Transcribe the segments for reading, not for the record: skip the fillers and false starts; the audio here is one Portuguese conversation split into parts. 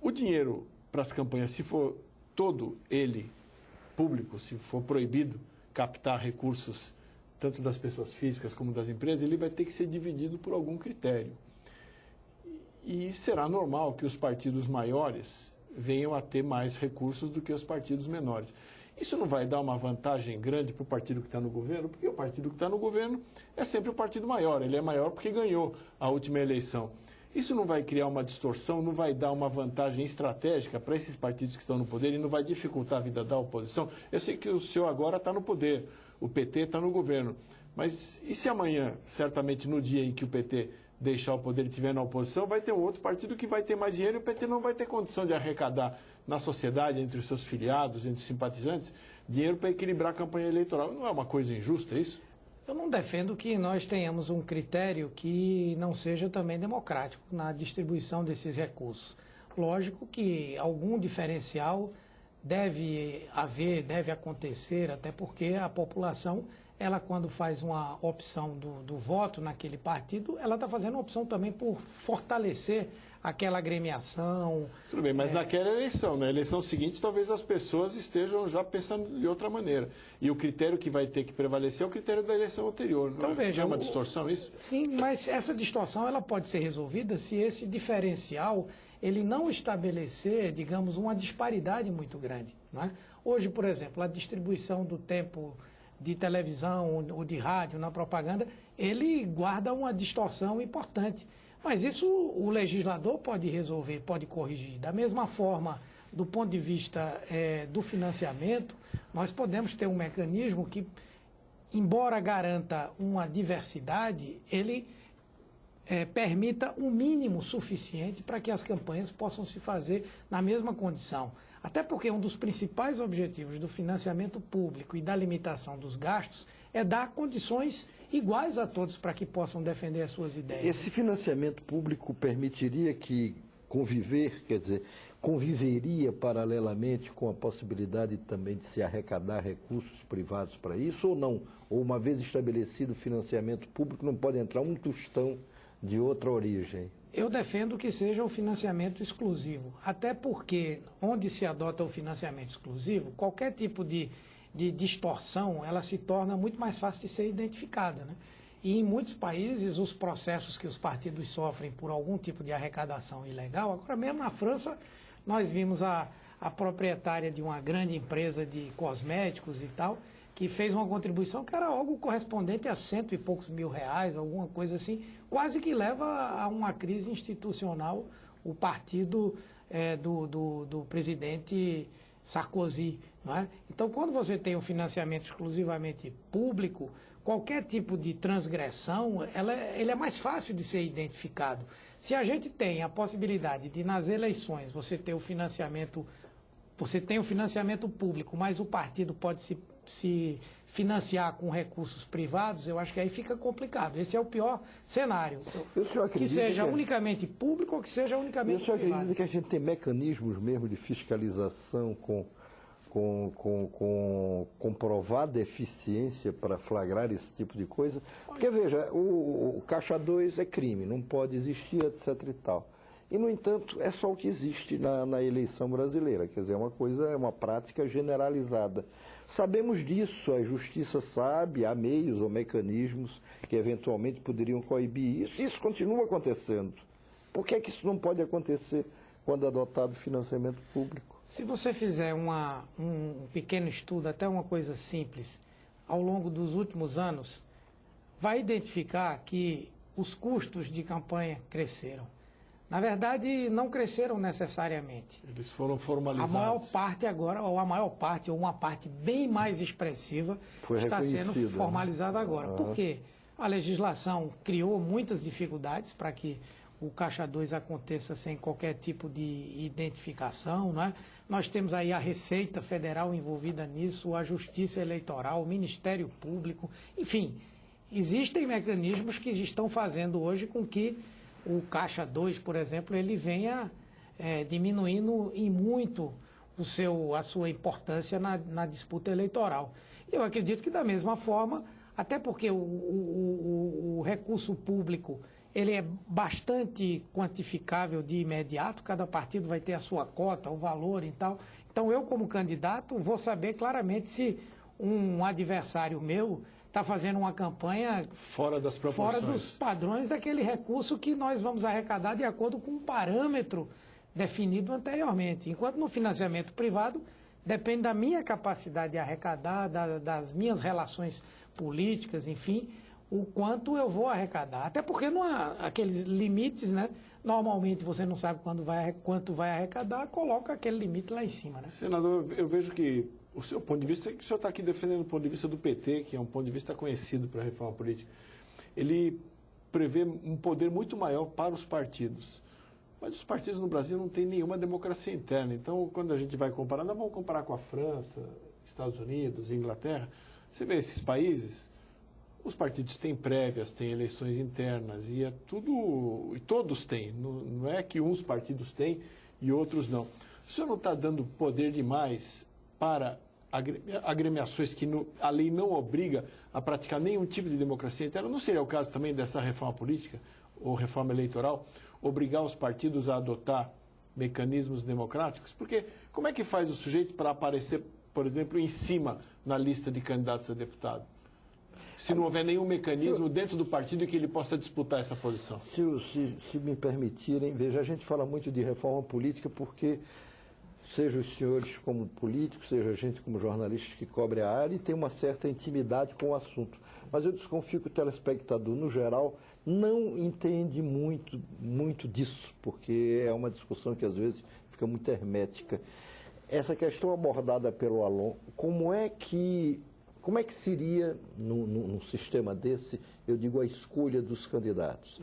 O dinheiro para as campanhas, se for todo ele público, se for proibido captar recursos tanto das pessoas físicas como das empresas, ele vai ter que ser dividido por algum critério. E será normal que os partidos maiores venham a ter mais recursos do que os partidos menores. Isso não vai dar uma vantagem grande para o partido que está no governo, porque o partido que está no governo é sempre o partido maior. Ele é maior porque ganhou a última eleição. Isso não vai criar uma distorção, não vai dar uma vantagem estratégica para esses partidos que estão no poder e não vai dificultar a vida da oposição. Eu sei que o senhor agora está no poder, o PT está no governo, mas e se amanhã, certamente no dia em que o PT deixar o poder e estiver na oposição, vai ter um outro partido que vai ter mais dinheiro e o PT não vai ter condição de arrecadar na sociedade, entre os seus filiados, entre os simpatizantes, dinheiro para equilibrar a campanha eleitoral. Não é uma coisa injusta isso? Eu não defendo que nós tenhamos um critério que não seja também democrático na distribuição desses recursos. Lógico que algum diferencial deve haver, deve acontecer, até porque a população, ela quando faz uma opção do voto naquele partido, ela está fazendo uma opção também por fortalecer aquela agremiação. Tudo bem, mas naquela eleição, na eleição seguinte, talvez as pessoas estejam já pensando de outra maneira. E o critério que vai ter que prevalecer é o critério da eleição anterior. Então, veja, é uma distorção isso? Sim, mas essa distorção ela pode ser resolvida se esse diferencial ele não estabelecer, digamos, uma disparidade muito grande. Não é? Hoje, por exemplo, a distribuição do tempo de televisão ou de rádio na propaganda, ele guarda uma distorção importante. Mas isso o legislador pode resolver, pode corrigir. Da mesma forma, do ponto de vista do financiamento, nós podemos ter um mecanismo que, embora garanta uma diversidade, ele permita um mínimo suficiente para que as campanhas possam se fazer na mesma condição. Até porque um dos principais objetivos do financiamento público e da limitação dos gastos é dar condições iguais a todos para que possam defender as suas ideias. Esse financiamento público permitiria que conviveria paralelamente com a possibilidade também de se arrecadar recursos privados para isso ou não? Ou uma vez estabelecido o financiamento público não pode entrar um tostão de outra origem? Eu defendo que seja o financiamento exclusivo, até porque onde se adota o financiamento exclusivo, qualquer tipo de distorção, ela se torna muito mais fácil de ser identificada, né? E em muitos países, os processos que os partidos sofrem por algum tipo de arrecadação ilegal, agora mesmo na França, nós vimos a proprietária de uma grande empresa de cosméticos e tal, que fez uma contribuição que era algo correspondente a R$100 e poucos mil, alguma coisa assim, quase que leva a uma crise institucional o partido do presidente Sarkozy. Não é? Então, quando você tem um financiamento exclusivamente público, qualquer tipo de transgressão, ele é mais fácil de ser identificado. Se a gente tem a possibilidade de, nas eleições, você tem o financiamento público, mas o partido pode se financiar com recursos privados, eu acho que aí fica complicado. Esse é o pior cenário. Que seja unicamente público ou que seja unicamente privado. O senhor acredita que a gente tem mecanismos mesmo de fiscalização com comprovada eficiência para flagrar esse tipo de coisa? Porque, veja, o Caixa 2 é crime, não pode existir, etc. e tal. E, no entanto, é só o que existe na eleição brasileira, quer dizer, é uma prática generalizada. Sabemos disso, a Justiça sabe, há meios ou mecanismos que eventualmente poderiam coibir isso. Isso continua acontecendo. Por que é que isso não pode acontecer quando adotado financiamento público? Se você fizer um pequeno estudo, até uma coisa simples, ao longo dos últimos anos, vai identificar que os custos de campanha cresceram. Na verdade, não cresceram necessariamente. Eles foram formalizados. A maior parte agora, ou uma parte bem mais expressiva, está sendo formalizada agora. Por quê? A legislação criou muitas dificuldades para que o Caixa 2 aconteça sem qualquer tipo de identificação, não é? Nós temos aí a Receita Federal envolvida nisso, a Justiça Eleitoral, o Ministério Público, enfim, existem mecanismos que estão fazendo hoje com que o Caixa 2, por exemplo, ele venha diminuindo em muito a sua importância na disputa eleitoral. Eu acredito que da mesma forma, até porque o recurso público ele é bastante quantificável de imediato, cada partido vai ter a sua cota, o valor e tal. Então, eu, como candidato, vou saber claramente se um adversário meu está fazendo uma campanha fora das proporções, fora dos padrões daquele recurso que nós vamos arrecadar de acordo com um parâmetro definido anteriormente. Enquanto no financiamento privado, depende da minha capacidade de arrecadar, das minhas relações políticas, enfim, o quanto eu vou arrecadar. Até porque não há aqueles limites, né? Normalmente você não sabe quanto vai arrecadar, coloca aquele limite lá em cima, né? Senador, eu vejo que o seu ponto de vista, que o senhor está aqui defendendo o ponto de vista do PT, que é um ponto de vista conhecido para a reforma política, ele prevê um poder muito maior para os partidos. Mas os partidos no Brasil não têm nenhuma democracia interna. Então, quando a gente vai comparar, nós vamos comparar com a França, Estados Unidos, Inglaterra. Você vê esses países, os partidos têm prévias, têm eleições internas, e é tudo, e todos têm. Não é que uns partidos têm e outros não. O senhor não está dando poder demais para agremiações que a lei não obriga a praticar nenhum tipo de democracia interna? Não seria o caso também dessa reforma política ou reforma eleitoral, obrigar os partidos a adotar mecanismos democráticos? Porque como é que faz o sujeito para aparecer, por exemplo, em cima na lista de candidatos a deputado? Se não houver nenhum mecanismo dentro do partido que ele possa disputar essa posição. Se me permitirem, veja, a gente fala muito de reforma política porque, seja os senhores como políticos, seja a gente como jornalistas que cobre a área, e tem uma certa intimidade com o assunto. Mas eu desconfio que o telespectador, no geral, não entende muito disso, porque é uma discussão que às vezes fica muito hermética. Essa questão abordada pelo Alon, como é que seria, num sistema desse, eu digo, a escolha dos candidatos?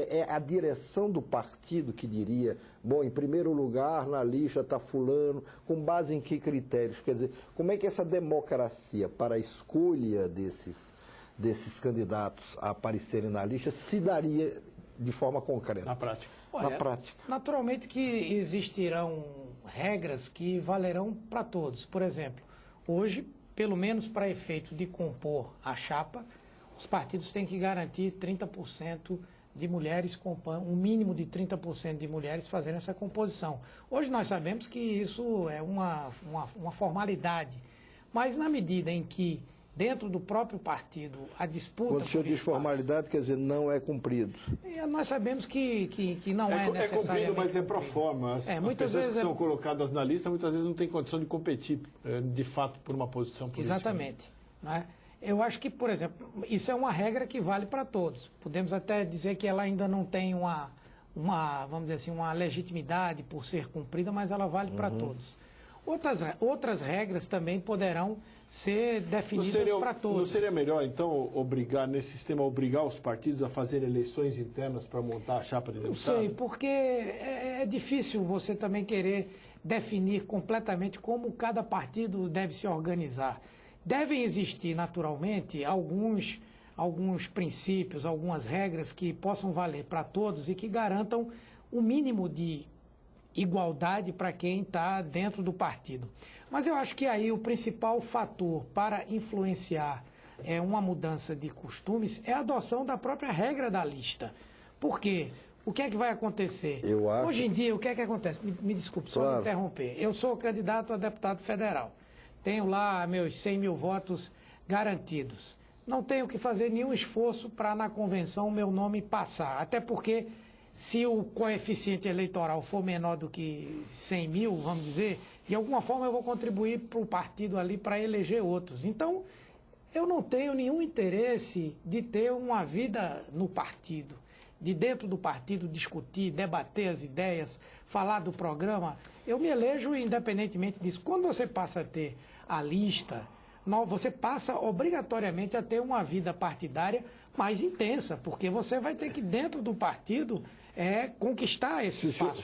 É a direção do partido que diria, bom, em primeiro lugar, na lista está fulano, com base em que critérios? Quer dizer, como é que essa democracia para a escolha desses candidatos a aparecerem na lista se daria de forma concreta? Na prática. Olha, na prática. Naturalmente que existirão regras que valerão para todos. Por exemplo, hoje, pelo menos para efeito de compor a chapa, os partidos têm que garantir 30% de mulheres, um mínimo de 30% de mulheres fazendo essa composição. Hoje nós sabemos que isso é uma formalidade, mas na medida em que dentro do próprio partido a disputa... Quando o senhor diz formalidade, quer dizer, não é cumprido. Nós sabemos que não é necessariamente... É cumprido, mas é pro forma. As pessoas que são colocadas na lista muitas vezes não têm condição de competir, de fato, por uma posição política. Exatamente. Né? Eu acho que, por exemplo, isso é uma regra que vale para todos. Podemos até dizer que ela ainda não tem vamos dizer assim, uma legitimidade por ser cumprida, mas ela vale para todos. Outras regras também poderão ser definidas para todos. Não seria melhor, então, nesse sistema, obrigar os partidos a fazer eleições internas para montar a chapa de deputado? Não sei, porque é difícil você também querer definir completamente como cada partido deve se organizar. Devem existir, naturalmente, alguns princípios, algumas regras que possam valer para todos e que garantam o mínimo de igualdade para quem está dentro do partido. Mas eu acho que aí o principal fator para influenciar uma mudança de costumes é a adoção da própria regra da lista. Por quê? O que é que vai acontecer? Hoje em dia, o que é que acontece? Me desculpe, só me interromper. Eu sou candidato a deputado federal. Tenho lá meus 100 mil votos garantidos. Não tenho que fazer nenhum esforço para na convenção o meu nome passar. Até porque, se o coeficiente eleitoral for menor do que 100 mil, vamos dizer, de alguma forma eu vou contribuir para o partido ali para eleger outros. Então, eu não tenho nenhum interesse de ter uma vida no partido, de dentro do partido discutir, debater as ideias, falar do programa. Eu me elejo independentemente disso. Quando você passa a ter a lista, você passa obrigatoriamente a ter uma vida partidária mais intensa, porque você vai ter que, dentro do partido, conquistar esse espaço